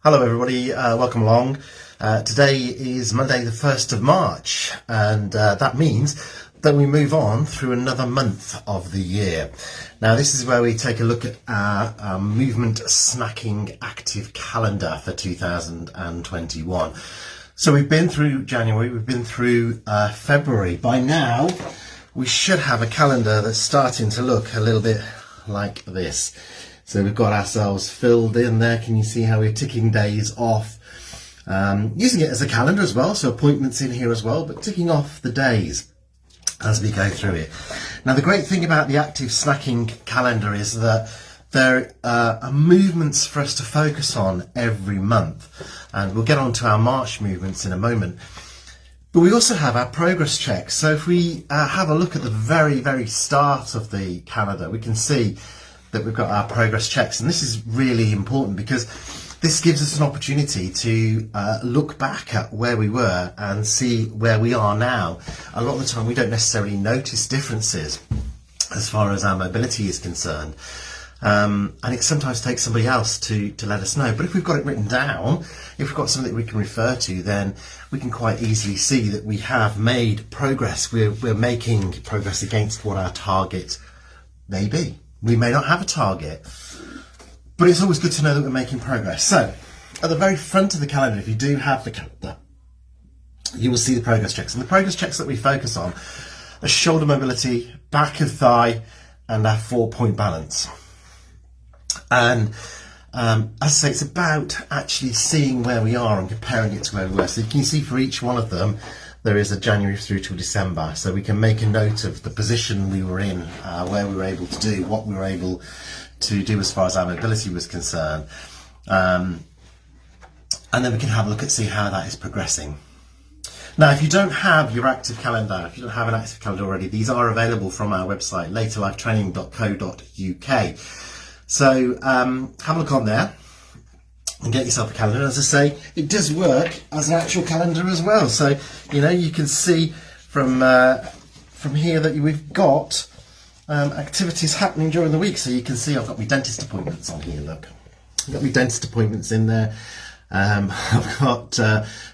Hello everybody, welcome along. Today is Monday the 1st of March and that means that we move on through another month of the year. Now this is where we take a look at our movement snacking active calendar for 2021. So we've been through January, we've been through February. By now we should have a calendar that's starting to look a little bit like this. So we've got ourselves filled in there. Can you see how we're ticking days off? Using it as a calendar as well, so appointments in here as well, but ticking off the days as we go through it. Now the great thing about the active snacking calendar is that there are movements for us to focus on every month. And we'll get on to our March movements in a moment. But we also have our progress checks. So if we have a look at the very start of the calendar, we can see that we've got our progress checks, and this is really important because this gives us an opportunity to look back at where we were and see where we are now. A lot of the time we don't necessarily notice differences as far as our mobility is concerned, and it sometimes takes somebody else to let us know. But if we've got it written down, if we've got something that we can refer to, then we can quite easily see that we have made progress. We're making progress against what our target may be. We may not have a target, but it's always good to know that we're making progress. So at the very front of the calendar, if you do have the calendar, you will see the progress checks. And the progress checks that we focus on are shoulder mobility, back of thigh, and our 4-point balance. And as I say, it's about actually seeing where we are and comparing it to where we were. So you can see for each one of them, there is a January through to December, so we can make a note of the position we were in, where we were able to do, what we were able to do as far as our mobility was concerned, and then we can have a look at see how that is progressing. Now if you don't have your active calendar, if you don't have an active calendar already, these are available from our website, laterlifetraining.co.uk. So have a look on there and get yourself a calendar. As I say, it does work as an actual calendar as well. So, you know, you can see from here that we've got activities happening during the week. So you can see I've got my dentist appointments on here, look. I've got my dentist appointments in there. I've got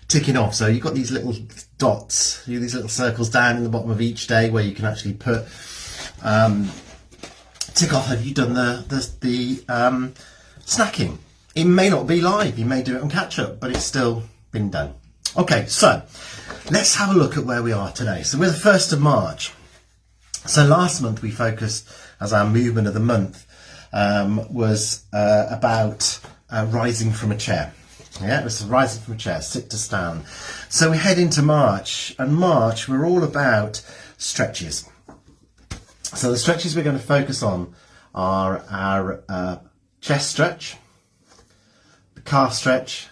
ticking off. So you've got these little dots, these little circles down in the bottom of each day where you can actually put, tick off, have you done the snacking? It may not be live, you may do it on catch up, but it's still been done. Okay, so let's have a look at where we are today. So we're the 1st of March. So last month we focused as our movement of the month was about rising from a chair. Yeah, it was rising from a chair, sit to stand. So we head into March, and March we're all about stretches. So the stretches we're going to focus on are our chest stretch, calf stretch,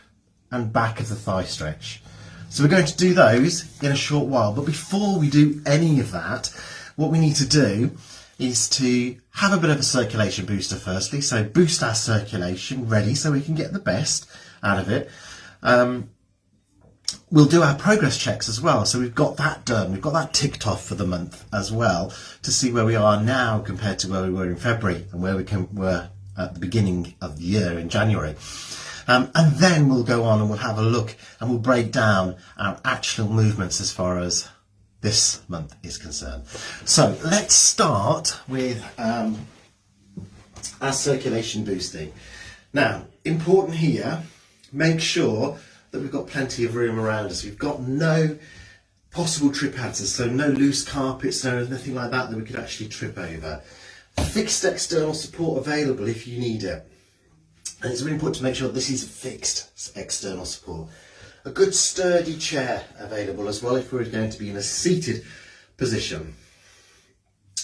and back of the thigh stretch. So we're going to do those in a short while, but before we do any of that, what we need to do is to have a bit of a circulation booster firstly. So boost our circulation ready so we can get the best out of it. We'll do our progress checks as well, so we've got that done, we've got that ticked off for the month as well, to see where we are now compared to where we were in February and where we were at the beginning of the year in January. And then we'll go on and we'll have a look and we'll break down our actual movements as far as this month is concerned. So let's start with our circulation boosting. Now, important here, make sure that we've got plenty of room around us. We've got no possible trip hazards, so no loose carpets, no nothing like that we could actually trip over. Fixed external support available if you need it. And it's really important to make sure this is fixed external support. A good sturdy chair available as well if we're going to be in a seated position.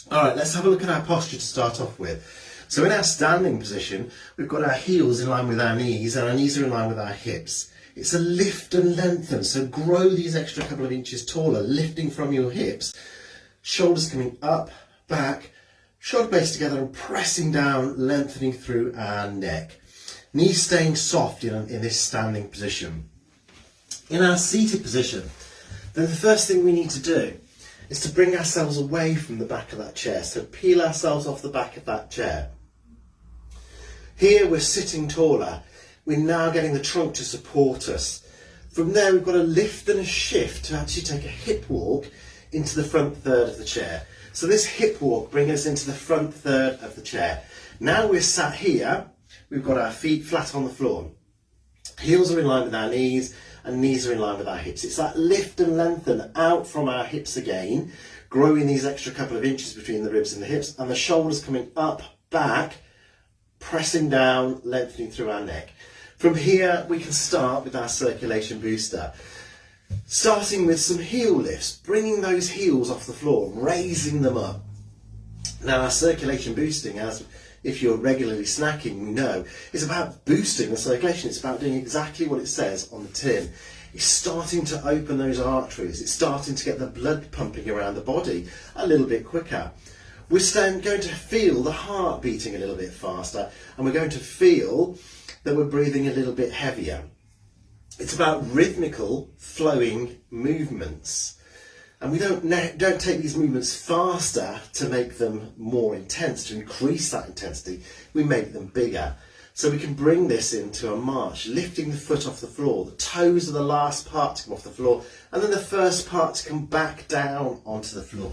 All right, let's have a look at our posture to start off with. So in our standing position, we've got our heels in line with our knees and our knees are in line with our hips. It's a lift and lengthen, so grow these extra couple of inches taller, lifting from your hips. Shoulders coming up, back, shoulder base together and pressing down, lengthening through our neck. Knees staying soft in this standing position. In our seated position, then the first thing we need to do is to bring ourselves away from the back of that chair. So peel ourselves off the back of that chair. Here we're sitting taller. We're now getting the trunk to support us. From there, we've got a lift and a shift to actually take a hip walk into the front third of the chair. So this hip walk brings us into the front third of the chair. Now we're sat here, we've got our feet flat on the floor. Heels are in line with our knees and knees are in line with our hips. It's that lift and lengthen out from our hips again, growing these extra couple of inches between the ribs and the hips, and the shoulders coming up, back, pressing down, lengthening through our neck. From here, we can start with our circulation booster. Starting with some heel lifts, bringing those heels off the floor, raising them up. Now our circulation boosting, as if you're regularly snacking, you know, is about boosting the circulation. It's about doing exactly what it says on the tin. It's starting to open those arteries. It's starting to get the blood pumping around the body a little bit quicker. We're going to feel the heart beating a little bit faster, and we're going to feel that we're breathing a little bit heavier. It's about rhythmical, flowing movements. And we don't take these movements faster to make them more intense, to increase that intensity. We make them bigger. So we can bring this into a march, lifting the foot off the floor. The toes are the last part to come off the floor, and then the first part to come back down onto the floor.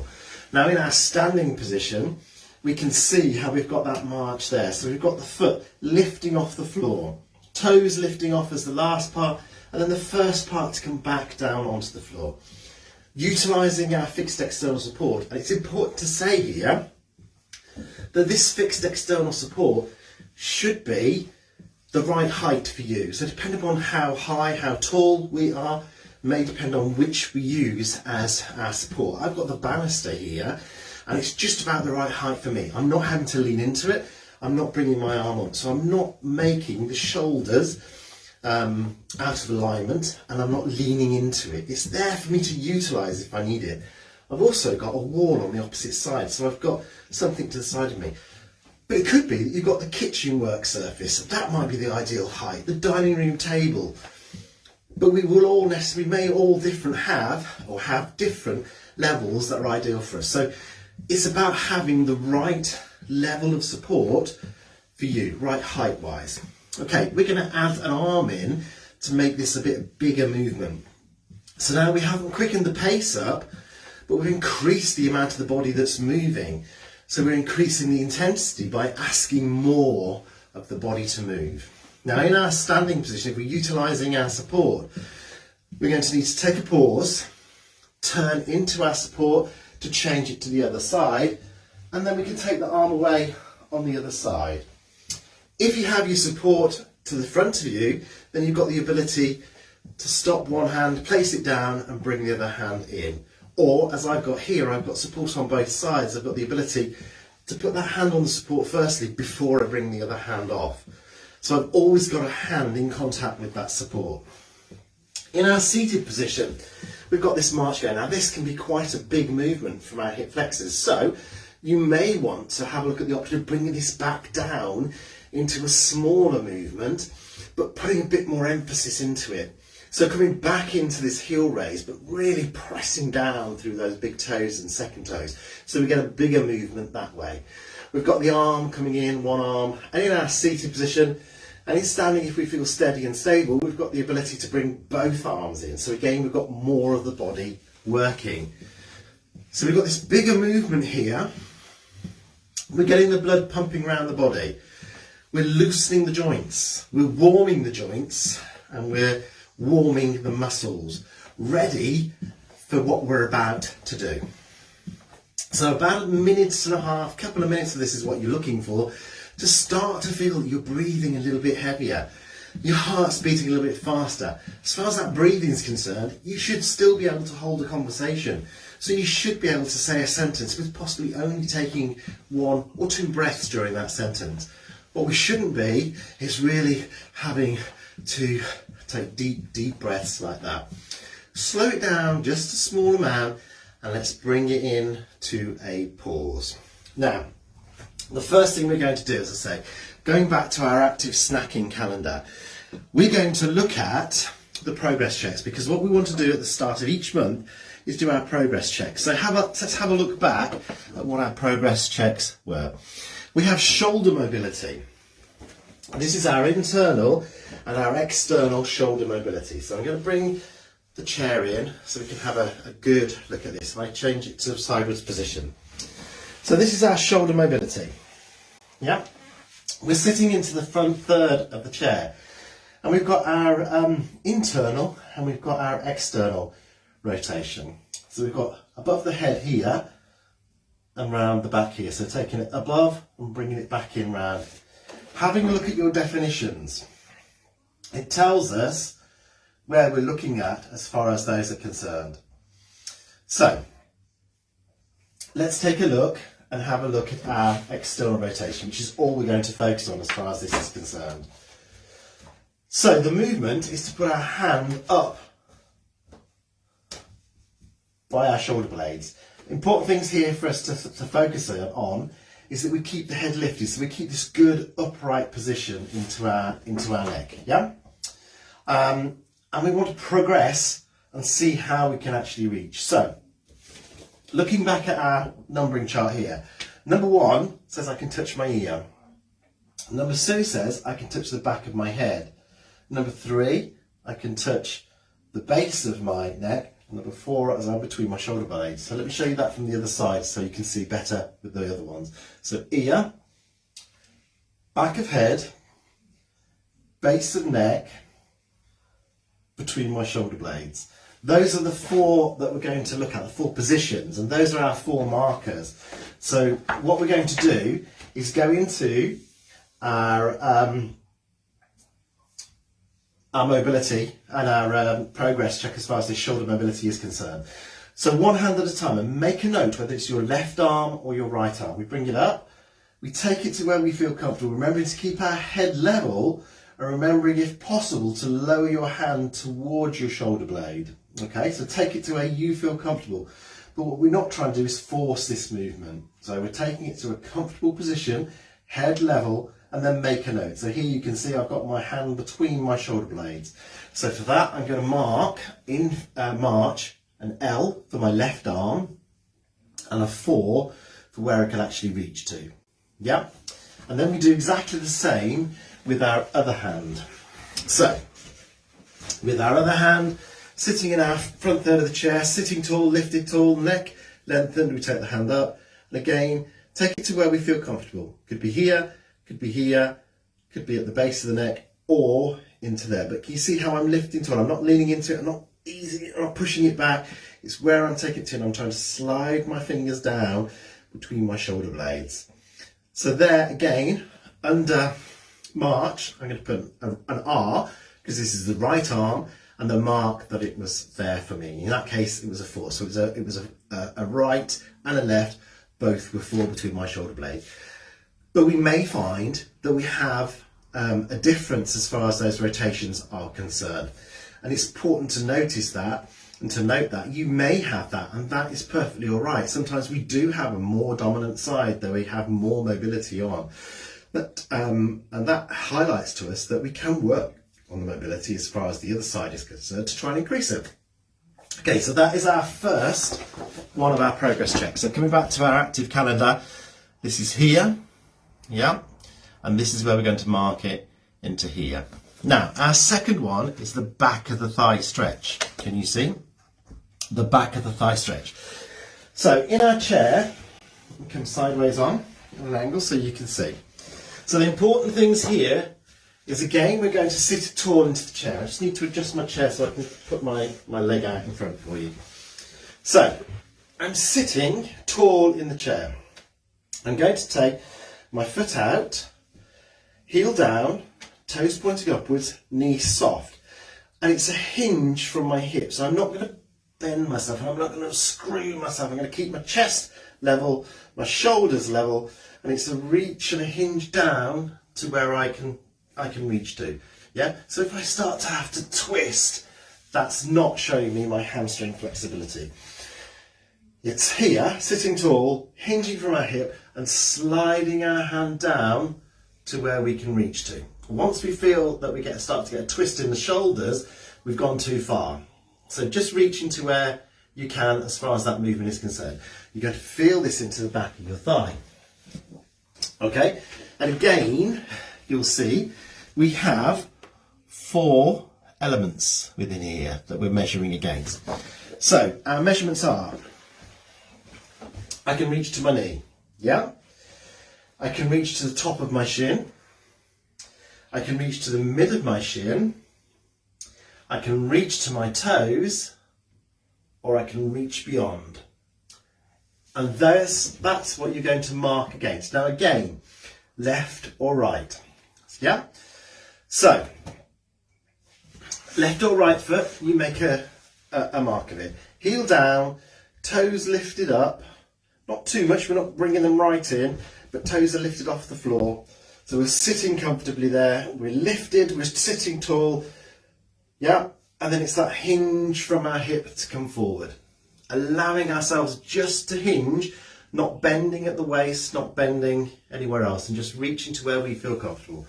Now in our standing position, we can see how we've got that march there. So we've got the foot lifting off the floor, toes lifting off as the last part, and then the first part to come back down onto the floor. Utilising our fixed external support, and it's important to say here that this fixed external support should be the right height for you. So depending upon how high, how tall we are, may depend on which we use as our support. I've got the banister here, and it's just about the right height for me. I'm not having to lean into it, I'm not bringing my arm up, so I'm not making the shoulders out of alignment, and I'm not leaning into it. It's there for me to utilise if I need it. I've also got a wall on the opposite side, so I've got something to the side of me. But it could be that you've got the kitchen work surface. That might be the ideal height, the dining room table. But we may all have different levels that are ideal for us. So it's about having the right level of support for you, right height wise. Okay, we're going to add an arm in to make this a bit bigger movement. So now we haven't quickened the pace up, but we've increased the amount of the body that's moving. So we're increasing the intensity by asking more of the body to move. Now in our standing position, if we're utilising our support, we're going to need to take a pause, turn into our support to change it to the other side, and then we can take the arm away on the other side. If you have your support to the front of you, then you've got the ability to stop one hand, place it down and bring the other hand in. Or, as I've got here, I've got support on both sides. I've got the ability to put that hand on the support firstly before I bring the other hand off. So I've always got a hand in contact with that support. In our seated position, we've got this march going. Now this can be quite a big movement from our hip flexors. So you may want to have a look at the option of bringing this back down into a smaller movement, but putting a bit more emphasis into it. So coming back into this heel raise, but really pressing down through those big toes and second toes. So we get a bigger movement that way. We've got the arm coming in, one arm, and in our seated position, and in standing, if we feel steady and stable, we've got the ability to bring both arms in. So again, we've got more of the body working. So we've got this bigger movement here. We're getting the blood pumping around the body. We're loosening the joints. We're warming the joints, and we're warming the muscles, ready for what we're about to do. So about a minute and a half, couple of minutes of this is what you're looking for, to start to feel that you're breathing a little bit heavier. Your heart's beating a little bit faster. As far as that breathing is concerned, you should still be able to hold a conversation. So you should be able to say a sentence with possibly only taking 1 or 2 breaths during that sentence. What we shouldn't be is really having to take deep breaths like that. Slow it down just a small amount, and let's bring it in to a pause. Now, the first thing we're going to do, as I say, going back to our active snacking calendar, we're going to look at the progress checks, because what we want to do at the start of each month is do our progress checks. So let's have a look back at what our progress checks were. We have shoulder mobility. This is our internal and our external shoulder mobility. So I'm going to bring the chair in so we can have a good look at this. If I change it to a sideways position. So this is our shoulder mobility. Yeah. We're sitting into the front third of the chair. And we've got our internal and we've got our external rotation. So we've got above the head here and round the back here. So taking it above and bringing it back in round. Having a look at your definitions. It tells us where we're looking at as far as those are concerned. So let's take a look and have a look at our external rotation, which is all we're going to focus on as far as this is concerned. So the movement is to put our hand up by our shoulder blades. Important things here for us to focus on is that we keep the head lifted, so we keep this good upright position into our neck. Yeah, and we want to progress and see how we can actually reach. So, looking back at our numbering chart here, number 1 says I can touch my ear. Number 2 says I can touch the back of my head. Number 3, I can touch the base of my neck. Number 4 is I'm between my shoulder blades. So let me show you that from the other side so you can see better with the other ones. So ear, back of head, base of neck, between my shoulder blades. Those are the 4 that we're going to look at, the 4 positions, and those are our 4 markers. So what we're going to do is go into our mobility and our progress check as far as this shoulder mobility is concerned. So one hand at a time, and make a note whether it's your left arm or your right arm. We bring it up, we take it to where we feel comfortable, remembering to keep our head level and remembering if possible to lower your hand towards your shoulder blade. Okay, so take it to where you feel comfortable. But what we're not trying to do is force this movement. So we're taking it to a comfortable position, head level, and then make a note. So here you can see I've got my hand between my shoulder blades. So for that, I'm going to mark in March an L for my left arm and a 4 for where I can actually reach to. Yeah? And then we do exactly the same with our other hand. So, with our other hand, sitting in our front third of the chair, sitting tall, lifted tall, neck lengthened, we take the hand up. And again, take it to where we feel comfortable. Could be here, could be here, could be at the base of the neck or into there. But can you see how I'm lifting to it? I'm not leaning into it, I'm not easing it, I'm not pushing it back. It's where I'm taking it to, and I'm trying to slide my fingers down between my shoulder blades. So there again, under March, I'm going to put an R because this is the right arm and the mark that it was there for me. In that case, it was a 4. So it was a right and a left, both were 4 between my shoulder blades. But we may find that we have a difference as far as those rotations are concerned. And it's important to notice that and to note that you may have that, and that is perfectly all right. Sometimes we do have a more dominant side, though we have more mobility on. But, and that highlights to us that we can work on the mobility as far as the other side is concerned to try and increase it. Okay, so that is our first one of our progress checks. So coming back to our active calendar, this is here. Yeah, and this is where we're going to mark it into here. Now, our second one is the back of the thigh stretch. Can you see? The back of the thigh stretch. So in our chair, we come sideways on at an angle so you can see. So the important things here is, again, we're going to sit tall into the chair. I just need to adjust my chair so I can put my leg out in front for you. So I'm sitting tall in the chair. I'm going to take my foot out, heel down, toes pointing upwards, knee soft. And it's a hinge from my hip. So I'm not going to bend myself. I'm not going to screw myself. I'm going to keep my chest level, my shoulders level. And it's a reach and a hinge down to where I can reach to. Yeah. So if I start to have to twist, that's not showing me my hamstring flexibility. It's here, sitting tall, hinging from our hip and sliding our hand down to where we can reach to. Once we feel that we start to get a twist in the shoulders, we've gone too far. So just reaching to where you can as far as that movement is concerned. You're going to feel this into the back of your thigh. Okay, and again, you'll see we have 4 elements within here that we're measuring against. So our measurements are, I can reach to my knee, yeah? I can reach to the top of my shin. I can reach to the mid of my shin. I can reach to my toes, or I can reach beyond. And that's what you're going to mark against. Now again, left or right, yeah? So, left or right foot, you make a mark of it. Heel down, toes lifted up, not too much, we're not bringing them right in, but toes are lifted off the floor. So we're sitting comfortably there, we're lifted, we're sitting tall, yeah, and then it's that hinge from our hip to come forward. Allowing ourselves just to hinge, not bending at the waist, not bending anywhere else, and just reaching to where we feel comfortable.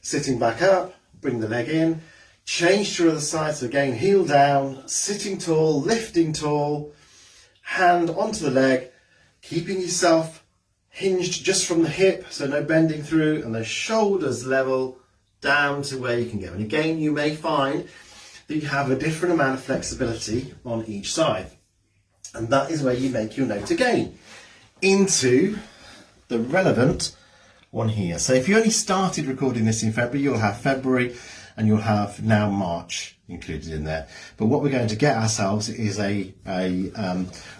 Sitting back up, bring the leg in, change to the other side, so again, heel down, sitting tall, lifting tall, hand onto the leg, keeping yourself hinged just from the hip, so no bending through, and the shoulders level down to where you can go. And again, you may find that you have a different amount of flexibility on each side. And that is where you make your note again into the relevant one here. So if you only started recording this in February, you'll have February and you'll have now March included in there. But what we're going to get ourselves is a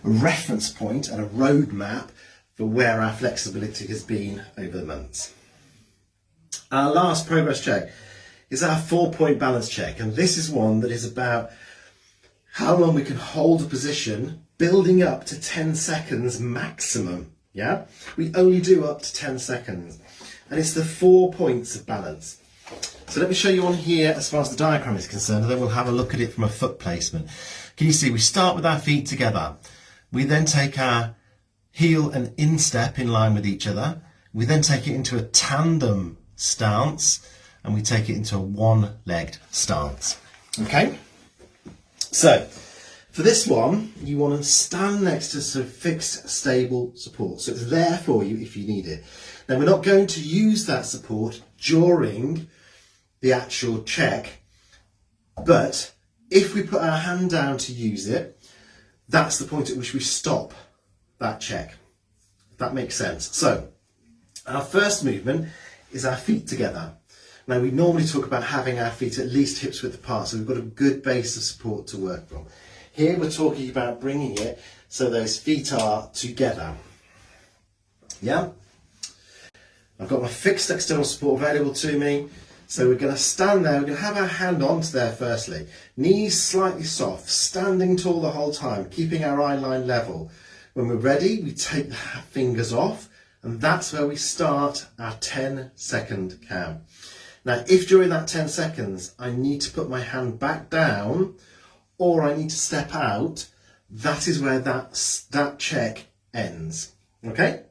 reference point and a roadmap for where our flexibility has been over the months. Our last progress check is our 4-point balance check. And this is one that is about how long we can hold a position, building up to 10 seconds maximum. Yeah, we only do up to 10 seconds. And it's the 4 points of balance. So let me show you on here as far as the diagram is concerned, and then we'll have a look at it from a foot placement. Can you see we start with our feet together. We then take our heel and instep in line with each other. We then take it into a tandem stance, and we take it into a one-legged stance. Okay? So, for this one, you want to stand next to some fixed, stable support. So it's there for you if you need it. Now, we're not going to use that support during the actual check, but if we put our hand down to use it, that's the point at which we stop that check. If that makes sense. So, our first movement is our feet together. Now, we normally talk about having our feet at least hips width apart, so we've got a good base of support to work from. Here we're talking about bringing it so those feet are together. Yeah? I've got my fixed external support available to me. So we're going to stand there, we're going to have our hand onto there firstly. Knees slightly soft, standing tall the whole time, keeping our eye line level. When we're ready, we take the fingers off, and that's where we start our 10-second count. Now, if during that 10 seconds, I need to put my hand back down, or I need to step out, that is where that check ends. Okay?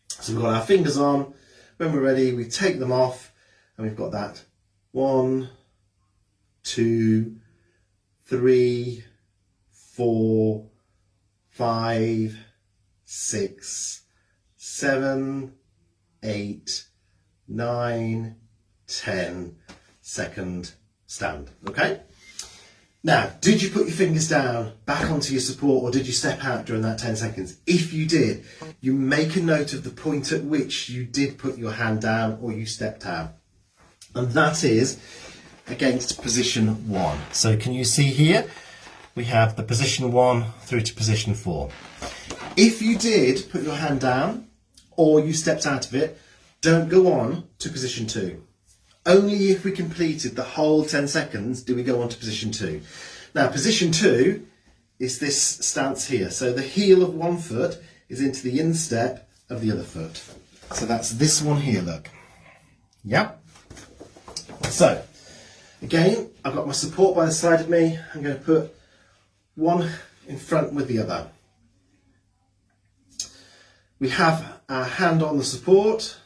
So we've got our fingers on. When we're ready, we take them off, and we've got that 1, 2, 3, 4, 5, 6, 7, 8, 9, 10 second stand. Okay? Now, did you put your fingers down back onto your support, or did you step out during that 10 seconds? If you did, you make a note of the point at which you did put your hand down or you stepped out. And that is against position 1. So can you see here? We have the position 1 through to position 4. If you did put your hand down or you stepped out of it, don't go on to position 2. Only if we completed the whole 10 seconds do we go on to position 2. Now, position 2 is this stance here. So the heel of one foot is into the instep of the other foot. So that's this one here, look. Yep. So, again, I've got my support by the side of me. I'm going to put one in front with the other. We have our hand on the support.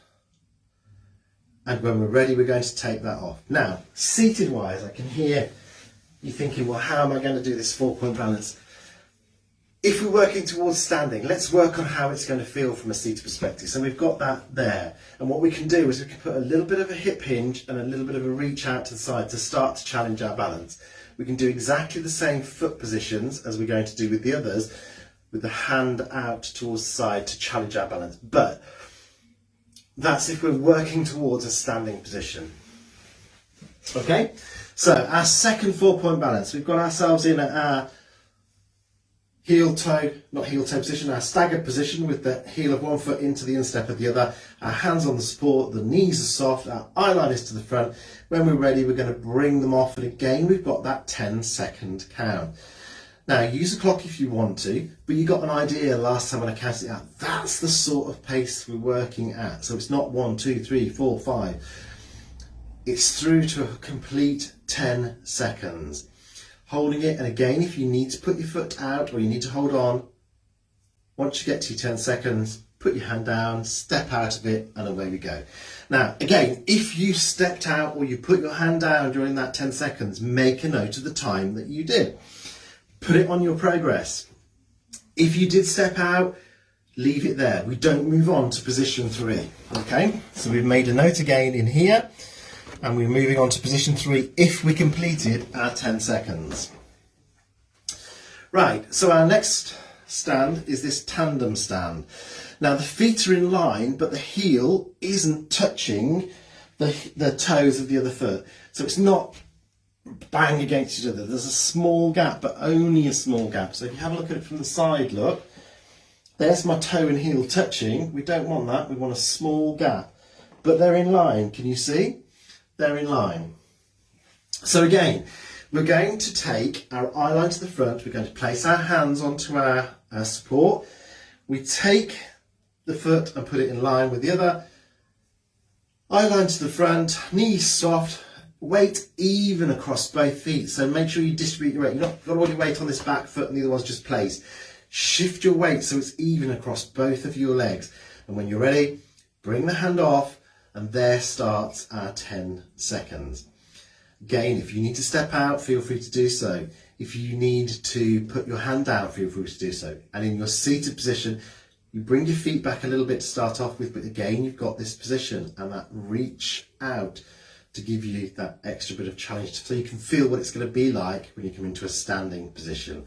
And when we're ready, we're going to take that off. Now, seated wise, I can hear you thinking, well, how am I going to do this 4-point balance? If we're working towards standing, let's work on how it's going to feel from a seated perspective. So we've got that there. And what we can do is we can put a little bit of a hip hinge and a little bit of a reach out to the side to start to challenge our balance. We can do exactly the same foot positions as we're going to do with the others, with the hand out towards the side to challenge our balance. But that's if we're working towards a standing position. Okay, so our second 4-point balance, we've got ourselves in at our not heel toe position, our staggered position with the heel of one foot into the instep of the other, our hands on the support, the knees are soft, our eye line is to the front. When we're ready, we're going to bring them off, and again we've got that 10-second count. Now use a clock if you want to, but you got an idea last time when I counted it out. That's the sort of pace we're working at. So it's not 1, 2, 3, 4, 5. It's through to a complete 10 seconds. Holding it, and again, if you need to put your foot out or you need to hold on, once you get to your 10 seconds, put your hand down, step out of it, and away we go. Now, again, if you stepped out or you put your hand down during that 10 seconds, make a note of the time that you did. Put it on your progress. If you did step out, leave it there. We don't move on to position 3, okay? So we've made a note again in here, and we're moving on to position 3 if we completed our 10 seconds. Right, so our next stand is this tandem stand. Now the feet are in line, but the heel isn't touching the toes of the other foot. So it's not bang against each other. There's a small gap, but only a small gap. So if you have a look at it from the side, look, there's my toe and heel touching. We don't want that, we want a small gap. But they're in line, can you see? They're in line. So again, we're going to take our eye line to the front, we're going to place our hands onto our support, we take the foot and put it in line with the other, eye line to the front, knees soft, weight even across both feet, so make sure you distribute your weight. You've not got all your weight on this back foot and the other one's just placed. Shift your weight so it's even across both of your legs, and when you're ready, bring the hand off, and there starts our 10 seconds. Again, if you need to step out, feel free to do so. If you need to put your hand down, feel free to do so. And in your seated position, you bring your feet back a little bit to start off with, but again, you've got this position and that reach out to give you that extra bit of challenge so you can feel what it's going to be like when you come into a standing position.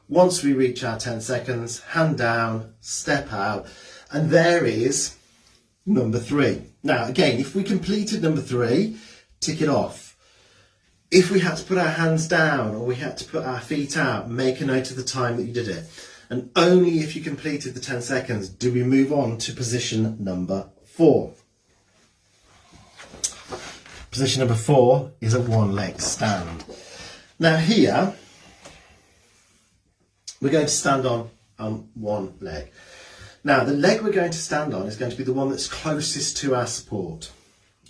Once we reach our 10 seconds, hand down, step out, and there is number 3. Now again, if we completed number 3, tick it off. If we had to put our hands down or we had to put our feet out, make a note of the time that you did it. And only if you completed the 10 seconds do we move on to position number 4. Position number 4 is a one-leg stand. Now here, we're going to stand on one leg. Now the leg we're going to stand on is going to be the one that's closest to our support.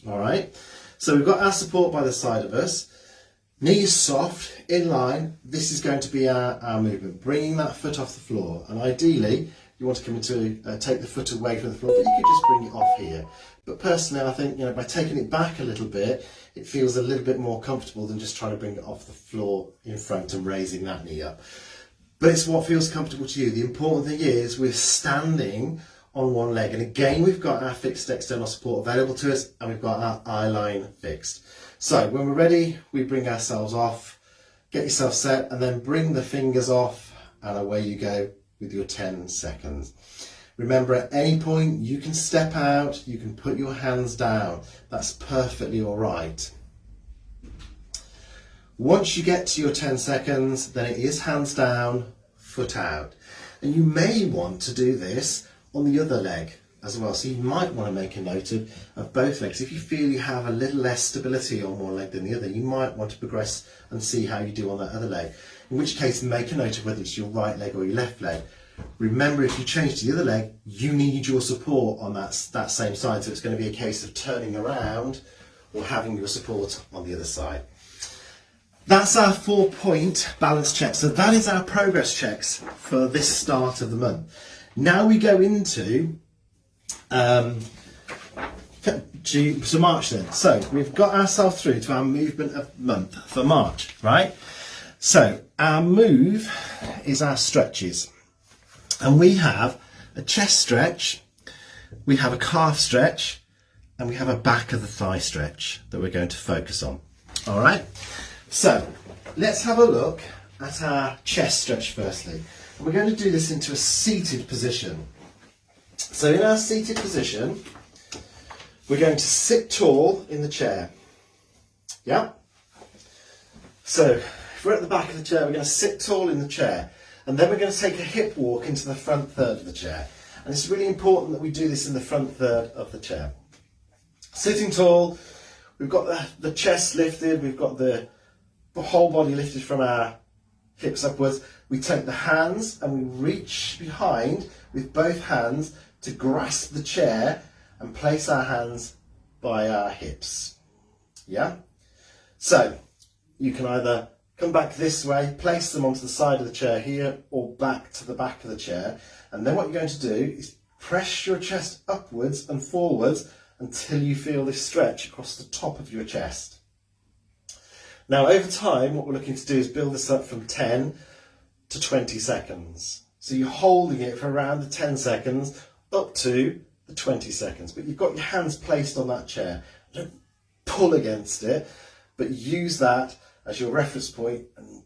All right, so we've got our support by the side of us, knees soft, in line. This is going to be our movement, bringing that foot off the floor, and ideally you want to come into take the foot away from the floor, but you could just bring it off here. But personally, I think, by taking it back a little bit, it feels a little bit more comfortable than just trying to bring it off the floor in front and raising that knee up. But it's what feels comfortable to you. The important thing is we're standing on one leg, and again we've got our fixed external support available to us, and we've got our eye line fixed. So when we're ready, we bring ourselves off, get yourself set, and then bring the fingers off, and away you go with your 10 seconds. Remember, at any point you can step out, you can put your hands down. That's perfectly all right. Once you get to your 10 seconds, then it is hands down, foot out. And you may want to do this on the other leg as well. So you might want to make a note of both legs. If you feel you have a little less stability on one leg than the other, you might want to progress and see how you do on that other leg. In which case, make a note of whether it's your right leg or your left leg. Remember, if you change to the other leg, you need your support on that same side. So it's going to be a case of turning around or having your support on the other side. That's our 4-point balance check. So that is our progress checks for this start of the month. Now we go into March then. So we've got ourselves through to our movement of month for March, right? So our move is our stretches. And we have a chest stretch, we have a calf stretch, and we have a back of the thigh stretch that we're going to focus on. All right, so let's have a look at our chest stretch firstly. And we're going to do this into a seated position. So in our seated position, we're going to sit tall in the chair. Yeah? So if we're at the back of the chair, we're going to sit tall in the chair. And then we're going to take a hip walk into the front third of the chair. And it's really important that we do this in the front third of the chair. Sitting tall, we've got the chest lifted, we've got the whole body lifted from our hips upwards. We take the hands and we reach behind with both hands to grasp the chair and place our hands by our hips. Yeah? So you can either come back this way, place them onto the side of the chair here, or back to the back of the chair. And then what you're going to do is press your chest upwards and forwards until you feel this stretch across the top of your chest. Now, over time, what we're looking to do is build this up from 10 to 20 seconds. So you're holding it for around the 10 seconds up to the 20 seconds. But you've got your hands placed on that chair. Don't pull against it, but use that as your reference point and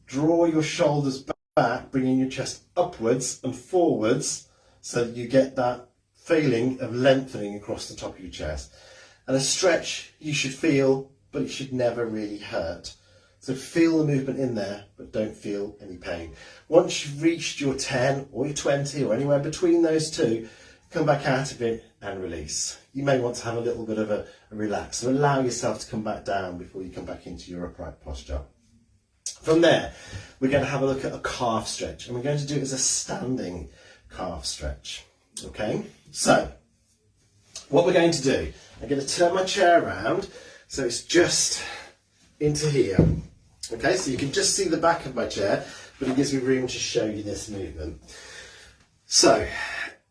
draw your shoulders back, bringing your chest upwards and forwards so that you get that feeling of lengthening across the top of your chest. And a stretch you should feel, but it should never really hurt. So feel the movement in there, but don't feel any pain. Once you've reached your 10 or your 20 or anywhere between those two, come back out of it and release. You may want to have a little bit of a relax. So allow yourself to come back down before you come back into your upright posture. From there, we're going to have a look at a calf stretch, and we're going to do it as a standing calf stretch. Okay, so what we're going to do, I'm going to turn my chair around so it's just into here. Okay, so you can just see the back of my chair, but it gives me room to show you this movement. So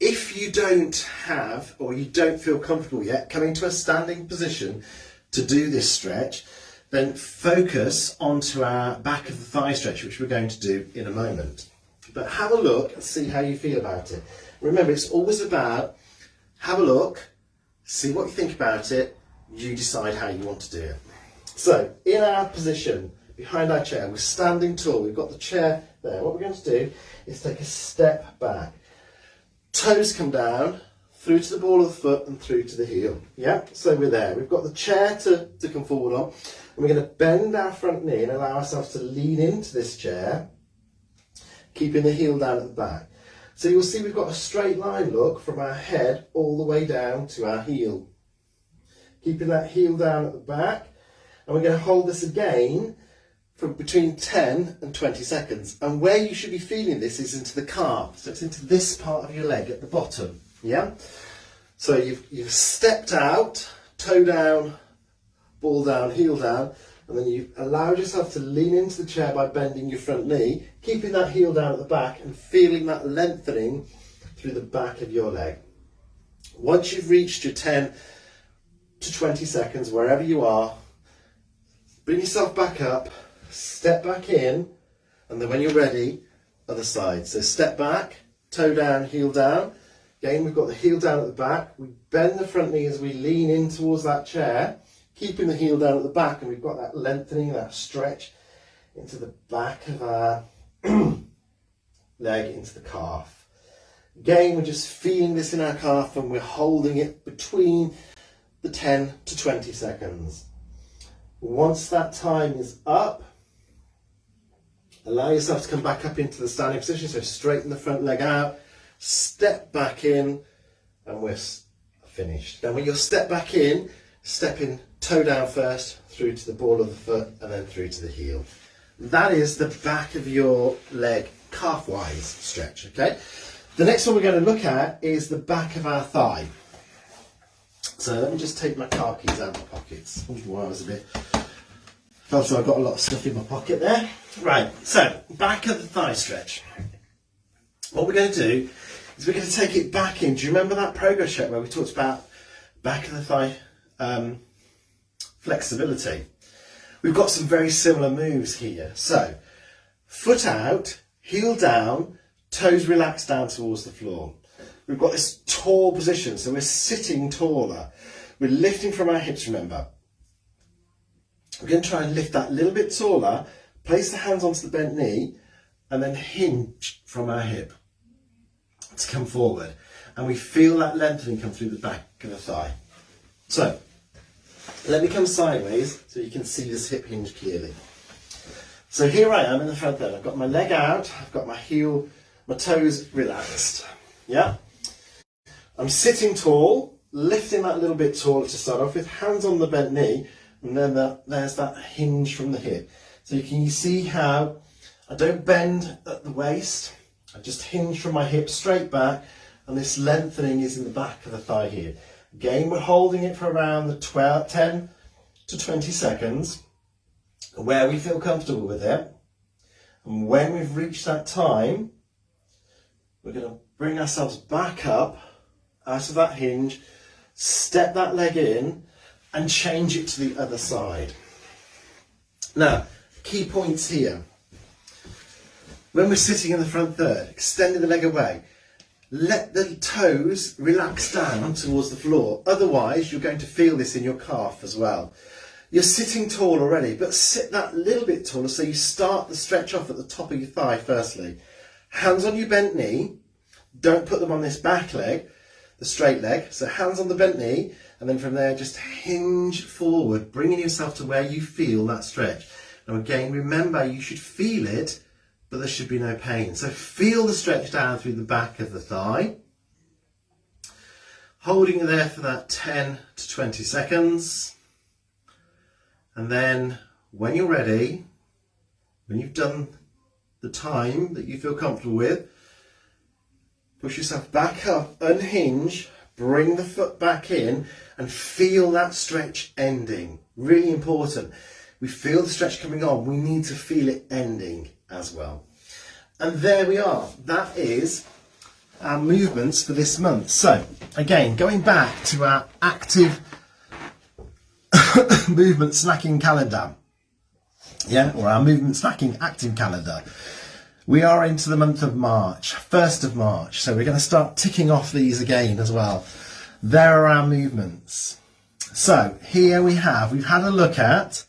if you don't have, or you don't feel comfortable yet coming to a standing position to do this stretch, then focus onto our back of the thigh stretch, which we're going to do in a moment. But have a look and see how you feel about it. Remember, it's always about have a look, see what you think about it, you decide how you want to do it. So in our position behind our chair, we're standing tall, we've got the chair there. What we're going to do is take a step back. Toes come down, through to the ball of the foot and through to the heel. Yeah, so we're there. We've got the chair to come forward on, and we're going to bend our front knee and allow ourselves to lean into this chair, keeping the heel down at the back. So you'll see we've got a straight line look from our head all the way down to our heel. Keeping that heel down at the back, and we're going to hold this again for between 10 and 20 seconds. And where you should be feeling this is into the calf. So it's into this part of your leg at the bottom. Yeah? So you've stepped out, toe down, ball down, heel down, and then you've allowed yourself to lean into the chair by bending your front knee, keeping that heel down at the back and feeling that lengthening through the back of your leg. Once you've reached your 10 to 20 seconds, wherever you are, bring yourself back up, step back in, and then when you're ready, other side. So step back, toe down, heel down. Again, we've got the heel down at the back. We bend the front knee as we lean in towards that chair, keeping the heel down at the back, and we've got that lengthening, that stretch into the back of our leg, into the calf. Again, we're just feeling this in our calf, and we're holding it between the 10 to 20 seconds. Once that time is up, allow yourself to come back up into the standing position. So straighten the front leg out, step back in, and we're finished. Then when you step back in, step in toe down first, through to the ball of the foot, and then through to the heel. That is the back of your leg calf-wise stretch, okay? The next one we're going to look at is the back of our thigh. So let me just take my car keys out of my pockets. Oh, I was a bit... felt so I've got a lot of stuff in my pocket there. Right, so back of the thigh stretch. What we're going to do is we're going to take it back in. Do you remember that progress check where we talked about back of the thigh flexibility? We've got some very similar moves here. So foot out, heel down, toes relaxed down towards the floor. We've got this tall position, so we're sitting taller. We're lifting from our hips, remember. We're going to try and lift that a little bit taller, place the hands onto the bent knee, and then hinge from our hip to come forward. And we feel that lengthening come through the back of the thigh. So, let me come sideways so you can see this hip hinge clearly. So here I am in the front there. I've got my leg out, I've got my heel, my toes relaxed. Yeah? I'm sitting tall, lifting that a little bit taller to start off with, hands on the bent knee, and then there's that hinge from the hip. So you can see how I don't bend at the waist, I just hinge from my hip straight back, and this lengthening is in the back of the thigh here. Again, we're holding it for around the 10 to 20 seconds, where we feel comfortable with it. And when we've reached that time, we're going to bring ourselves back up out of that hinge, step that leg in, and change it to the other side. Now, key points here. When we're sitting in the front third, extending the leg away, let the toes relax down towards the floor. Otherwise, you're going to feel this in your calf as well. You're sitting tall already, but sit that little bit taller so you start the stretch off at the top of your thigh firstly. Hands on your bent knee. Don't put them on this back leg, the straight leg. So hands on the bent knee, and then from there just hinge forward, bringing yourself to where you feel that stretch. Now again, remember you should feel it, but there should be no pain. So feel the stretch down through the back of the thigh. Holding it there for that 10 to 20 seconds. And then when you're ready, when you've done the time that you feel comfortable with, push yourself back up, unhinge, bring the foot back in, and feel that stretch ending. Really important. We feel the stretch coming on, we need to feel it ending as well. And there we are. That is our movements for this month. So again, going back to our active movement snacking calendar, or our movement snacking active calendar. We are into the month of March, 1st of March, so we're going to start ticking off these again as well. There are our movements. So here we've had a look at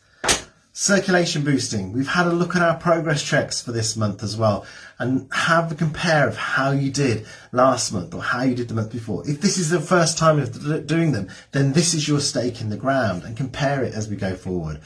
circulation boosting. We've had a look at our progress checks for this month as well, and have a compare of how you did last month or how you did the month before. If this is the first time of doing them, then this is your stake in the ground, and compare it as we go forward.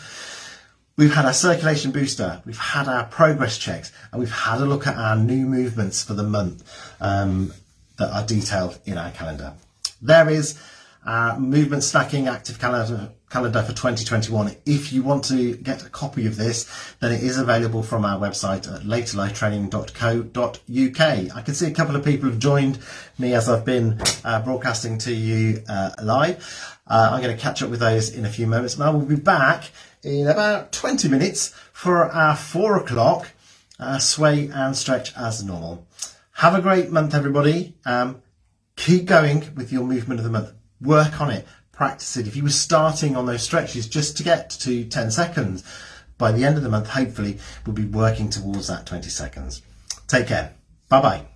We've had our circulation booster, we've had our progress checks, and we've had a look at our new movements for the month that are detailed in our calendar. There is our movement stacking active calendar for 2021. If you want to get a copy of this, then it is available from our website at laterlifetraining.co.uk. I can see a couple of people have joined me as I've been broadcasting to you live. I'm going to catch up with those in a few moments, and I will be back in about 20 minutes for our 4 o'clock sway and stretch as normal. Have a great month, everybody. Keep going with your movement of the month. Work on it. Practice it. If you were starting on those stretches just to get to 10 seconds, by the end of the month, hopefully, we'll be working towards that 20 seconds. Take care. Bye-bye.